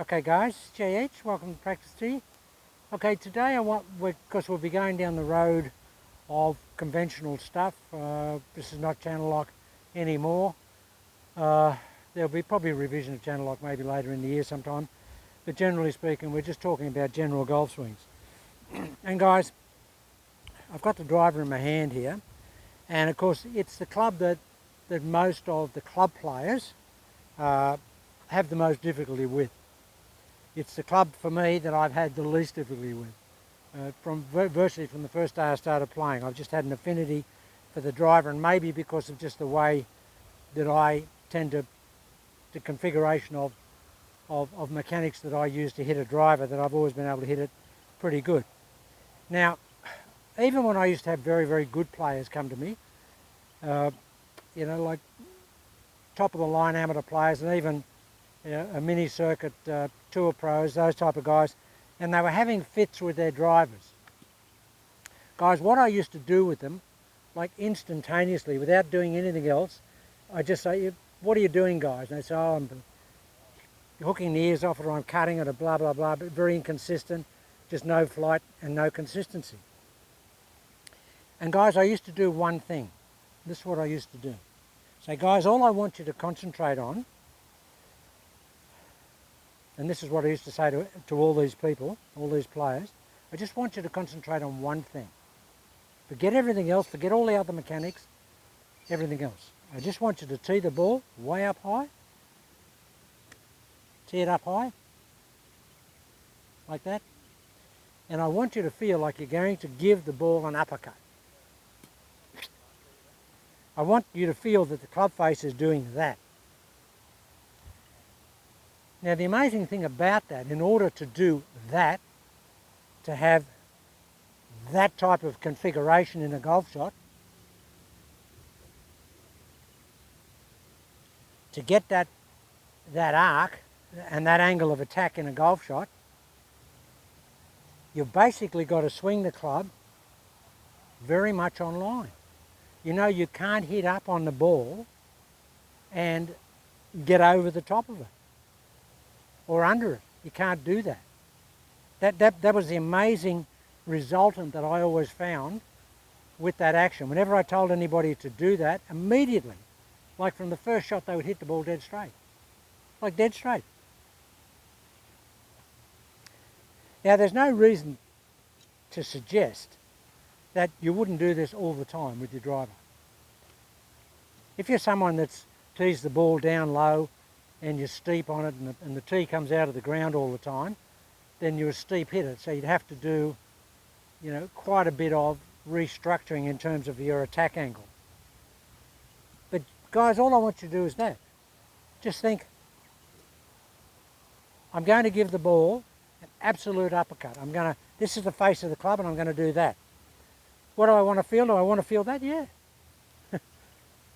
Okay guys, JH, welcome to Practice Tee. Okay, today because we'll be going down the road of conventional stuff. This is not channel lock anymore. There'll be probably a revision of channel lock maybe later in the year sometime. But generally speaking, we're just talking about general golf swings. And guys, I've got the driver in my hand here. And of course, it's the club that most of the club players have the most difficulty with. It's the club for me that I've had the least difficulty with. Virtually from the first day I started playing, I've just had an affinity for the driver, and maybe because of just the way that I tend to, the configuration of mechanics that I use to hit a driver, that I've always been able to hit it pretty good. Now, even when I used to have very, very good players come to me, like top of the line amateur players, and even a mini circuit tour pros, those type of guys, and they were having fits with their drivers. Guys, what I used to do with them, like instantaneously, without doing anything else, I just say, what are you doing, guys? And they say, oh, I'm hooking the ears off it, or I'm cutting it, or blah, blah, blah, but very inconsistent, just no flight and no consistency. And guys, I used to do one thing. This is what I used to do. Say, guys, all I want you to concentrate on, and this is what I used to say to all these people, all these players, I just want you to concentrate on one thing. Forget everything else, forget all the other mechanics, everything else. I just want you to tee the ball way up high, tee it up high, like that, and I want you to feel like you're going to give the ball an uppercut. I want you to feel that the club face is doing that. Now the amazing thing about that, in order to do that, to have that type of configuration in a golf shot, to get that arc and that angle of attack in a golf shot, you've basically got to swing the club very much on line. You know, you can't hit up on the ball and get over the top of it or under it. You can't do that. That was the amazing resultant that I always found with that action. Whenever I told anybody to do that, immediately, like from the first shot, they would hit the ball dead straight. Like dead straight. Now, there's no reason to suggest that you wouldn't do this all the time with your driver. If you're someone that's tees the ball down low and you're steep on it, and the tee comes out of the ground all the time, then you're a steep hitter. So you'd have to do, quite a bit of restructuring in terms of your attack angle. But guys, all I want you to do is that. Just think, I'm going to give the ball an absolute uppercut. This is the face of the club, and I'm going to do that. What do I want to feel? Do I want to feel that? Yeah.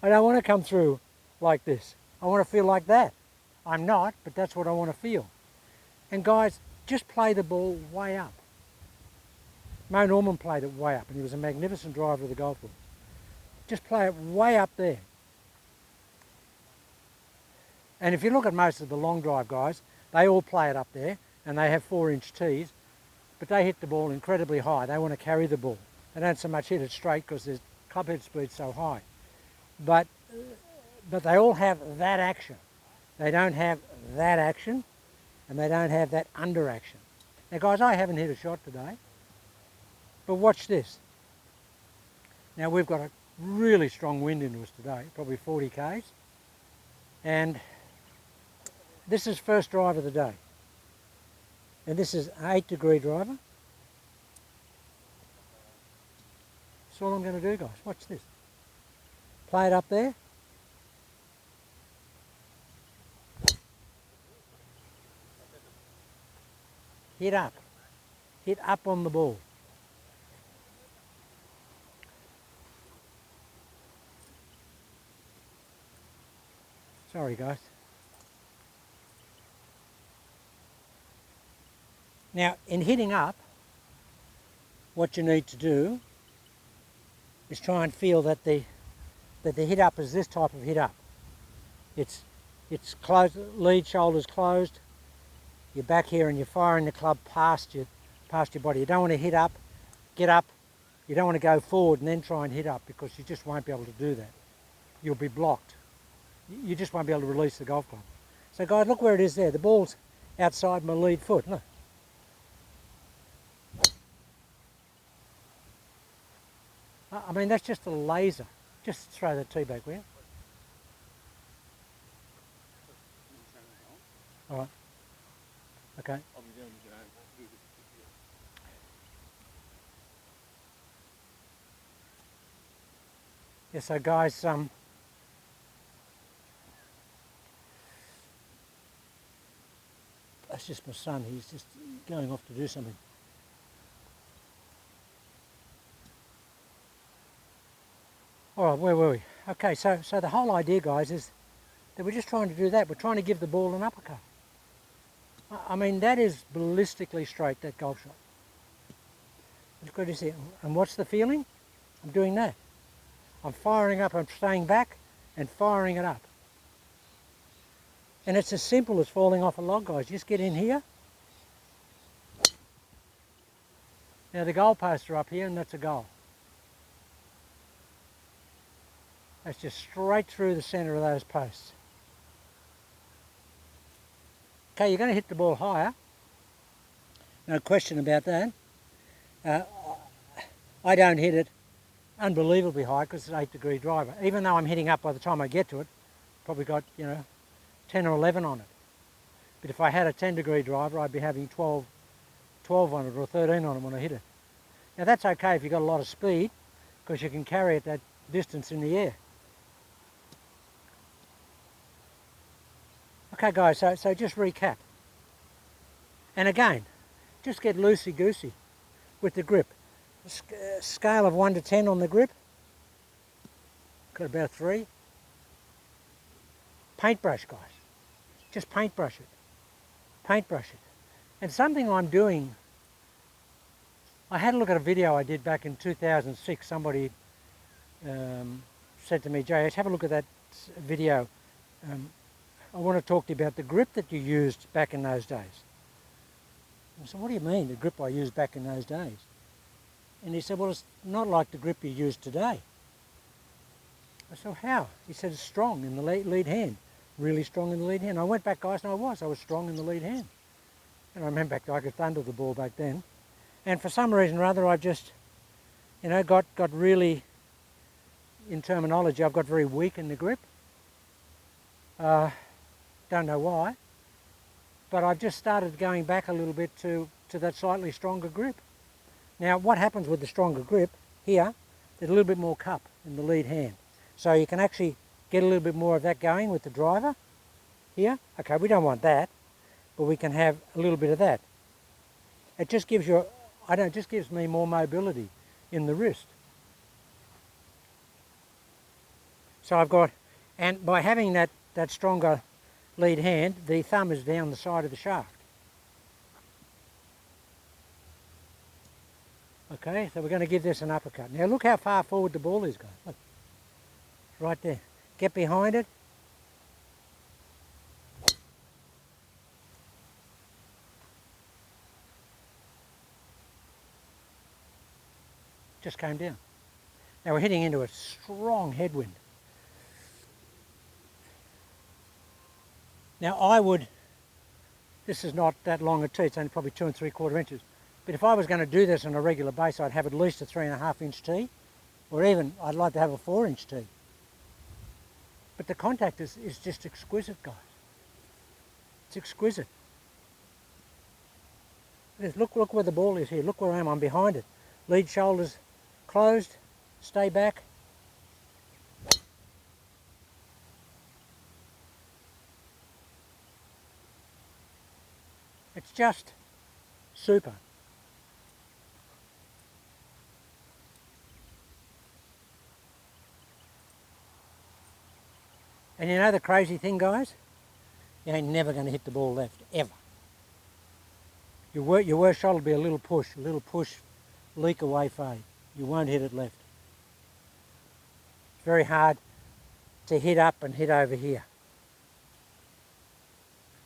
I don't want to come through like this. I want to feel like that. I'm not, but that's what I want to feel. And guys, just play the ball way up. Mo Norman played it way up, and he was a magnificent driver of the golf ball. Just play it way up there. And if you look at most of the long drive guys, they all play it up there, and they have 4-inch tees, but they hit the ball incredibly high. They want to carry the ball. They don't so much hit it straight because their club head speed's so high. But they all have that action. They don't have that action, and they don't have that under action. Now guys, I haven't hit a shot today, but watch this. Now we've got a really strong wind into us today, probably 40 k's, and this is first drive of the day. And this is an 8-degree driver. That's all I'm going to do, guys. Watch this. Play it up there. Hit up. Hit up on the ball. Sorry, guys. Now, in hitting up, what you need to do is try and feel that the hit up is this type of hit up. It's closed, lead shoulders closed. you're back here and you're firing the club past your body. You don't want to hit up, get up. You don't want to go forward and then try and hit up, because you just won't be able to do that. You'll be blocked. You just won't be able to release the golf club. So guys, look where it is there. The ball's outside my lead foot. Look. I mean, that's just a laser. Just throw that tee back, will you? All right. Okay. Yeah, so guys, that's just my son. He's just going off to do something. All right, where were we? Okay, so the whole idea, guys, is that we're just trying to do that. We're trying to give the ball an uppercut. I mean, that is ballistically straight, that golf shot. It's good to see. And what's the feeling? I'm doing that. I'm firing up, I'm staying back and firing it up. And it's as simple as falling off a log, guys. Just get in here. Now the goalposts are up here, and that's a goal. That's just straight through the centre of those posts. Okay, you're going to hit the ball higher. No question about that. I don't hit it unbelievably high because it's an 8-degree driver. Even though I'm hitting up by the time I get to it, probably got, 10 or 11 on it. But if I had a 10-degree driver, I'd be having 12 on it or 13 on it when I hit it. Now that's okay if you've got a lot of speed, because you can carry it that distance in the air. Okay guys, so just recap. And again, just get loosey-goosey with the grip. Scale of 1 to 10 on the grip. Got about 3. Paintbrush, guys. Just paintbrush it. Paintbrush it. And something I'm doing, I had a look at a video I did back in 2006. Somebody said to me, JH, have a look at that video. I want to talk to you about the grip that you used back in those days. I said, what do you mean, the grip I used back in those days? And he said, well, it's not like the grip you use today. I said, how? He said, it's strong in the lead hand. Really strong in the lead hand. I went back, guys, and I was strong in the lead hand. And I remember back, I could thunder the ball back then. And for some reason or other, I just, got really, in terminology, I've got very weak in the grip. Don't know why. But I've just started going back a little bit to that slightly stronger grip. Now, what happens with the stronger grip, here, there's a little bit more cup in the lead hand. So you can actually get a little bit more of that going with the driver here. Okay, we don't want that, but we can have a little bit of that. It just gives you, it just gives me more mobility in the wrist. So I've got, and by having that stronger lead hand, the thumb is down the side of the shaft. Okay, so we're going to give this an uppercut. Now look how far forward the ball is, guys. Look, right there. Get behind it. Just came down. Now we're hitting into a strong headwind. Now I would, this is not that long a tee, it's only probably 2 3/4 inches. But if I was going to do this on a regular base, I'd have at least a 3.5 inch tee, or even I'd like to have a 4 inch tee. But the contact is just exquisite, guys. It's exquisite. Look where the ball is here. Look where I am. I'm behind it. Lead shoulders closed. Stay back. It's just super. And you know the crazy thing, guys? You ain't never going to hit the ball left, ever. Your worst shot will be a little push, leak away fade. You won't hit it left. It's very hard to hit up and hit over here.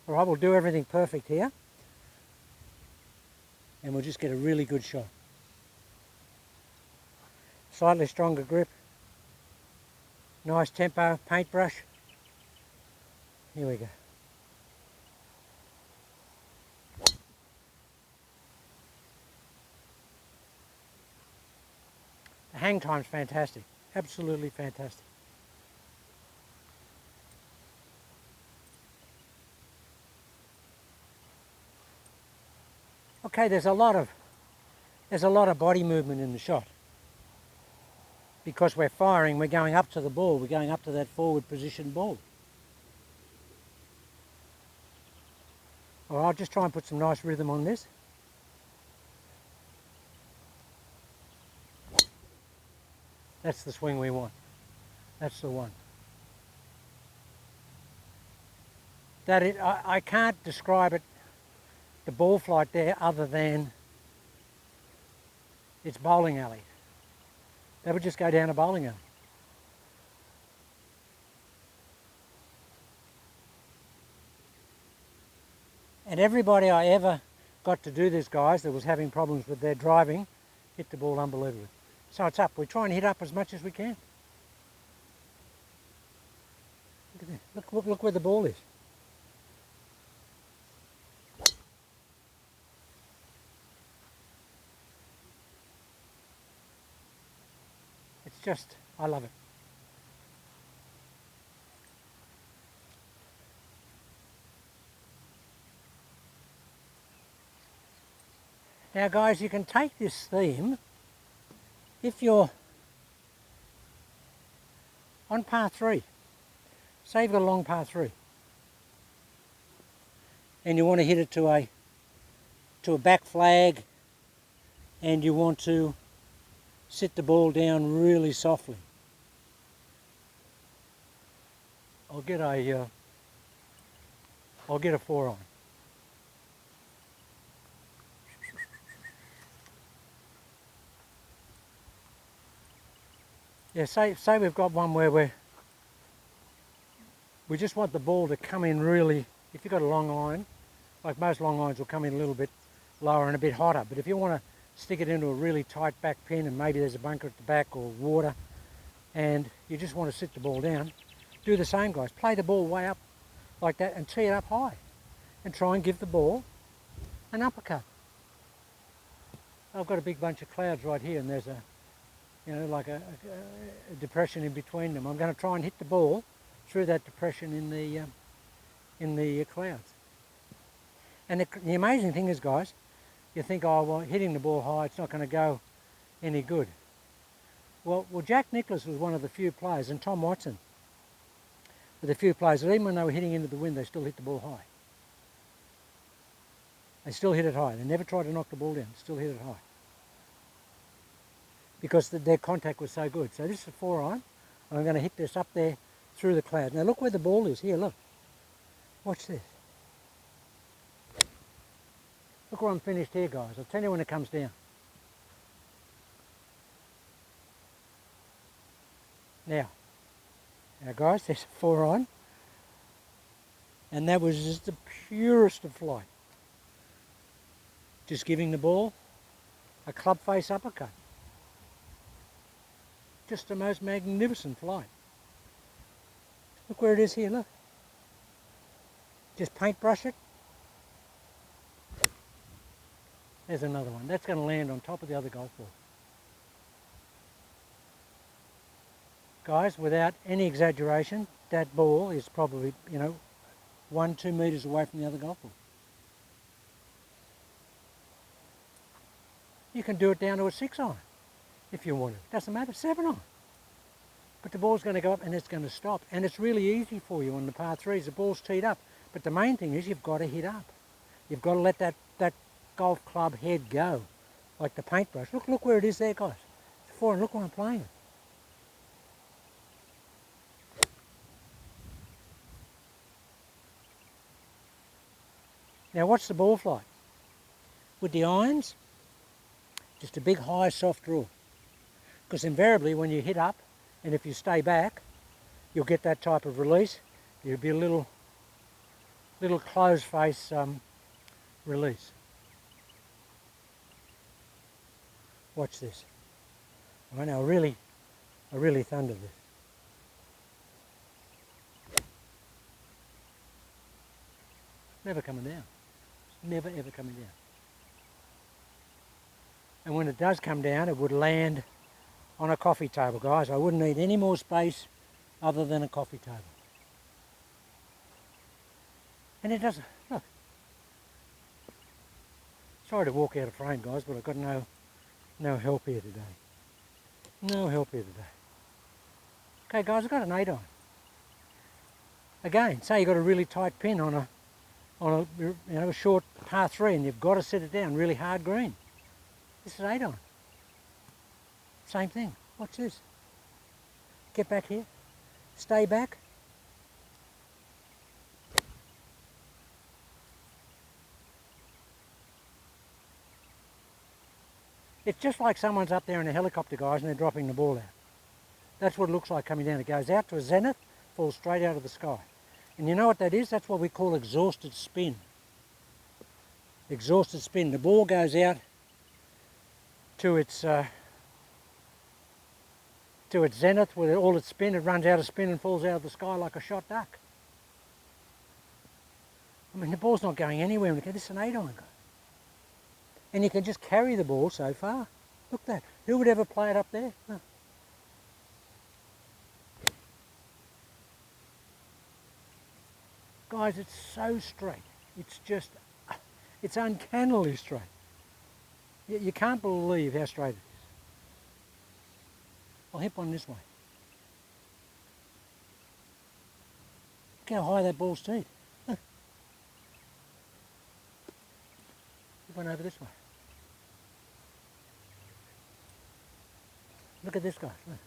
All right, we'll do everything perfect here. and we'll just get a really good shot. Slightly stronger grip, nice tempo, paintbrush. Here we go. The hang time's fantastic, absolutely fantastic. Okay, there's a lot of body movement in the shot. Because we're firing, we're going up to the ball, we're going up to that forward position ball. All right, I'll just try and put some nice rhythm on this. That's the swing we want. That's the one. I can't describe it, the ball flight there, other than it's bowling alley. They would just go down a bowling alley. And everybody I ever got to do this, guys, that was having problems with their driving, hit the ball unbelievably. So it's up. We try and hit up as much as we can. Look at that. Look where the ball is. It's just, I love it. Now guys, you can take this theme, if you're on par 3, say you've got a long par 3, and you want to hit it to a back flag, and you want to sit the ball down really softly. I'll get a 4-iron. Yeah, say we've got one where we just want the ball to come in really, if you've got a long line, like most long lines will come in a little bit lower and a bit hotter, but if you want to stick it into a really tight back pin and maybe there's a bunker at the back or water and you just want to sit the ball down, do the same, guys. Play the ball way up like that and tee it up high and try and give the ball an uppercut. I've got a big bunch of clouds right here and there's a, you know, like a depression in between them. I'm going to try and hit the ball through that depression in the clouds. And the amazing thing is, guys, you think, oh, well, hitting the ball high, it's not going to go any good. Well, Jack Nicklaus was one of the few players, and Tom Watson were the few players that even when they were hitting into the wind, they still hit the ball high. They still hit it high. They never tried to knock the ball down, still hit it high. Because their contact was so good. So this is a 4-iron, and I'm going to hit this up there through the clouds. Now look where the ball is. Here, look. Watch this. Look where I'm finished here, guys. I'll tell you when it comes down. Now guys, there's a 4-iron, and that was just the purest of flight. Just giving the ball a club face uppercut. Just the most magnificent flight. Look where it is here, look. Just paintbrush it. There's another one. That's going to land on top of the other golf ball. Guys, without any exaggeration, that ball is probably, 1-2 metres away from the other golf ball. You can do it down to a 6-iron if you want to. Doesn't matter, 7-iron. But the ball's going to go up and it's going to stop. And it's really easy for you on the par 3s. The ball's teed up. But the main thing is you've got to hit up. You've got to let that golf club head go, like the paintbrush. Look where it is there, guys. It's 4, and look where I'm playing it. Now watch the ball flight. With the irons, just a big high soft draw. Because invariably when you hit up, and if you stay back, you'll get that type of release. There'll be a little closed face release. Watch this. Right now, I really thundered this. Never coming down. It's never ever coming down. And when it does come down, it would land on a coffee table, guys. I wouldn't need any more space other than a coffee table. And it doesn't, look. Sorry to walk out of frame, guys, but I've got no help here today. No help here today. Okay, guys, I've got an 8 iron. Again, say you've got a really tight pin on a short par 3 and you've got to set it down really hard green. This is 8 iron. Same thing. Watch this. Get back here. Stay back. It's just like someone's up there in a helicopter, guys, and they're dropping the ball out. That's what it looks like coming down. It goes out to a zenith, falls straight out of the sky. And you know what that is? That's what we call exhausted spin. Exhausted spin. The ball goes out to its zenith with all its spin. It runs out of spin and falls out of the sky like a shot duck. I mean, the ball's not going anywhere. This is an 8 iron, guys. And you can just carry the ball so far. Look at that. Who would ever play it up there? Huh. Guys, it's so straight. It's just, it's uncannily straight. You can't believe how straight it is. I'll hit one this way. Look how high that ball's teed. Huh. Hit one over this way. Look at this guy. Look.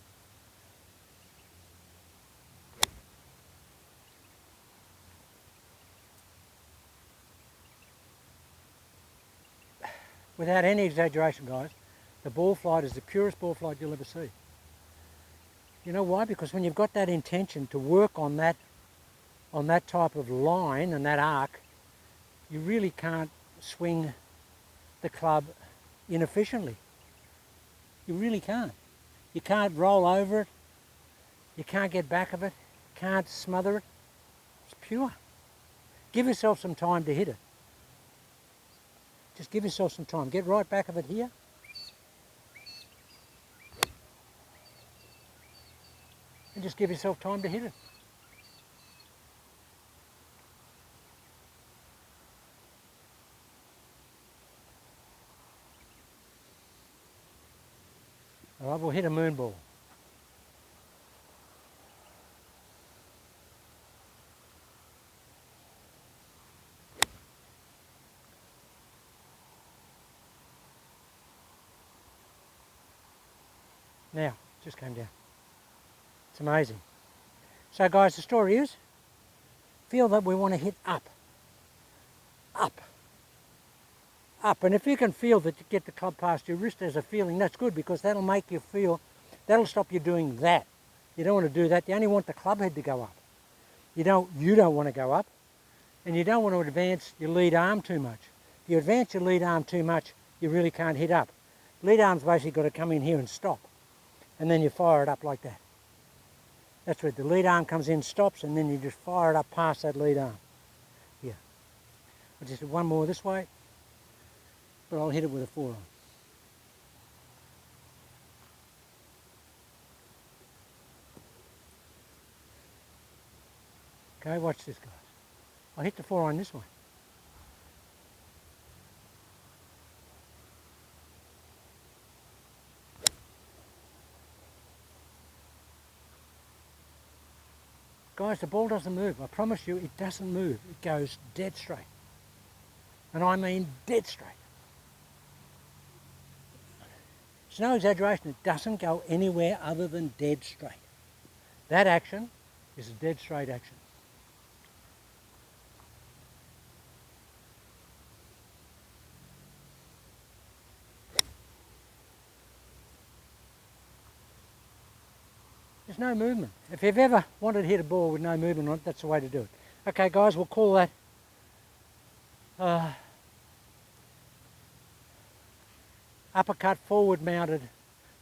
Without any exaggeration, guys, the ball flight is the purest ball flight you'll ever see. You know why? Because when you've got that intention to work on that type of line and that arc, you really can't swing the club inefficiently. You really can't. You can't roll over it. You can't get back of it. Can't smother it. It's pure. Give yourself some time to hit it. Just give yourself some time. Get right back of it here. And just give yourself time to hit it. All right, we'll hit a moon ball. Now, just came down. It's amazing. So guys, the story is, feel that we want to hit up. Up. Up. And if you can feel that you get the club past your wrist as a feeling, that's good, because that'll make you feel, that'll stop you doing that. You don't want to do that. You only want the club head to go up. You don't want to go up, and you don't want to advance your lead arm too much. If you advance your lead arm too much, you really can't hit up. Lead arm's basically got to come in here and stop. And then you fire it up like that. That's where the lead arm comes in, stops, and then you just fire it up past that lead arm. Here. I'll just do one more this way, but I'll hit it with a forearm. Okay, watch this, guys. I'll hit the forearm this way. Guys, the ball doesn't move. I promise you, it doesn't move. It goes dead straight. And I mean dead straight. It's no exaggeration. It doesn't go anywhere other than dead straight. That action is a dead straight action. There's no movement. If you've ever wanted to hit a ball with no movement on it, that's the way to do it. Okay, guys, we'll call that uppercut, forward mounted,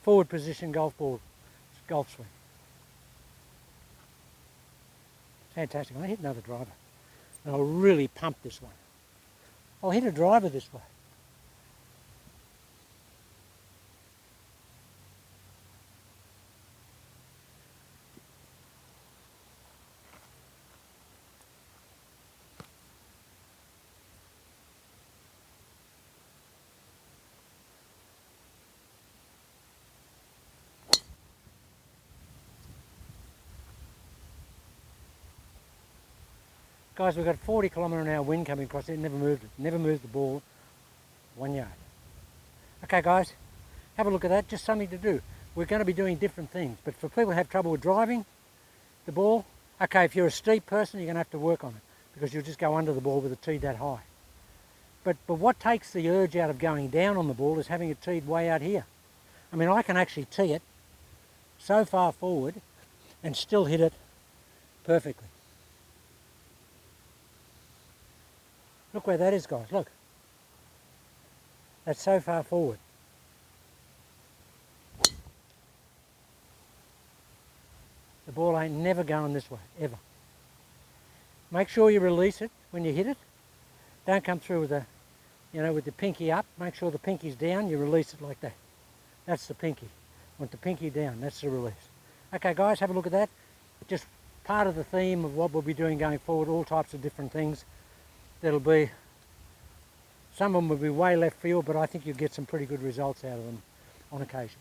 forward position golf swing. Fantastic. I'll hit another driver. And I'll really pump this one. I'll hit a driver this way. Guys, we've got 40 km/h wind coming across it, never moved the ball 1 yard. Okay guys, have a look at that, just something to do. We're going to be doing different things, but for people who have trouble with driving the ball, okay, if you're a steep person, you're going to have to work on it, because you'll just go under the ball with a tee that high. But what takes the urge out of going down on the ball is having it teed way out here. I mean, I can actually tee it so far forward and still hit it perfectly. Look where that is, guys, look. That's so far forward. The ball ain't never going this way, ever. Make sure you release it when you hit it. Don't come through with with the pinky up. Make sure the pinky's down, you release it like that. That's the pinky. Want the pinky down, that's the release. Okay guys, have a look at that. Just part of the theme of what we'll be doing going forward, all types of different things. That'll be, some of them will be way left field, but I think you'll get some pretty good results out of them on occasion.